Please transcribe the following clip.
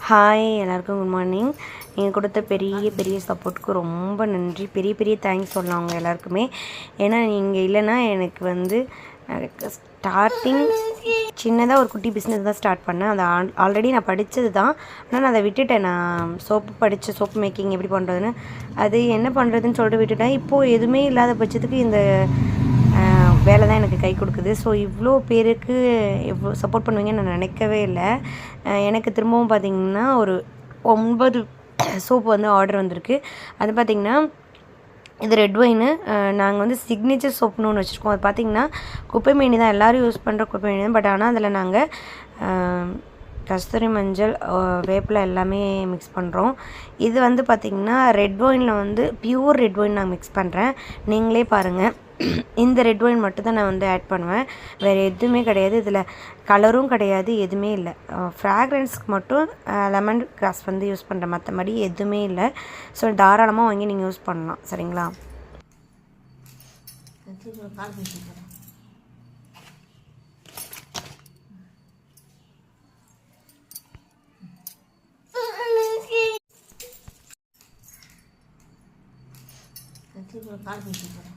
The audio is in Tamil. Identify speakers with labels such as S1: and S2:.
S1: ஹாய் எல்லாருக்கும் குட் மார்னிங். நீங்கள் கொடுத்த பெரிய சப்போர்ட்டுக்கு ரொம்ப நன்றி. பெரிய தேங்க்ஸ் சொல்லலாம் அவங்க எல்லாருக்குமே. ஏன்னா நீங்கள் இல்லைன்னா எனக்கு ஸ்டார்டிங் சின்னதாக ஒரு குட்டி பிஸ்னஸ் தான் ஸ்டார்ட் பண்ணேன். அதை ஆல்ரெடி நான் படித்தது தான். ஆனால் நான் அதை விட்டுட்டேன். நான் சோப்பு மேக்கிங் எப்படி பண்ணுறதுன்னு அது என்ன பண்ணுறதுன்னு சொல்லிட்டு விட்டுட்டேன். இப்போது எதுவுமே இல்லாத பட்சத்துக்கு இந்த வேலை தான் எனக்கு கை கொடுக்குது. ஸோ இவ்வளோ பேருக்கு எவ்வளோ சப்போர்ட் பண்ணுவீங்கன்னு நான் நினைக்கவே இல்லை. எனக்கு திரும்பவும் பார்த்திங்கன்னா ஒரு 9 சோப்பு ஆர்டர் வந்திருக்கு. அது பார்த்திங்கன்னா இது ரெட் ஒயின்னு. நாங்கள் சிக்னேச்சர் சோப்புன்னு ஒன்று வச்சுருக்கோம். அது பார்த்திங்கன்னா குப்பைமேனி தான், எல்லோரும் யூஸ் பண்ணுற குப்பைமேனி தான். பட் ஆனால் அதில் நாங்கள் கஸ்தூரி மஞ்சள், வேப்பிலை எல்லாமே மிக்ஸ் பண்ணுறோம். இது பார்த்திங்கன்னா ரெட் ஒயினில் பியூர் ரெட் ஒயின் நான் மிக்ஸ் பண்ணுறேன். நீங்களே பாருங்கள், இந்த ரெட் ஒயின் மட்டும் தான் நான் ஆட் பண்ணுவேன். வேறு எதுவுமே கிடையாது. இதில் கலரும் கிடையாது, எதுவுமே இல்லை. ஃப்ராக்ரன்ஸ்க்கு மட்டும் லெமன் கிராஸ் யூஸ் பண்ணுறேன், மற்றபடி எதுவுமே இல்லை. ஸோ தாராளமாக வாங்கி நீங்கள் யூஸ் பண்ணலாம். சரிங்களா?
S2: கால் பேசி போகிறேன்.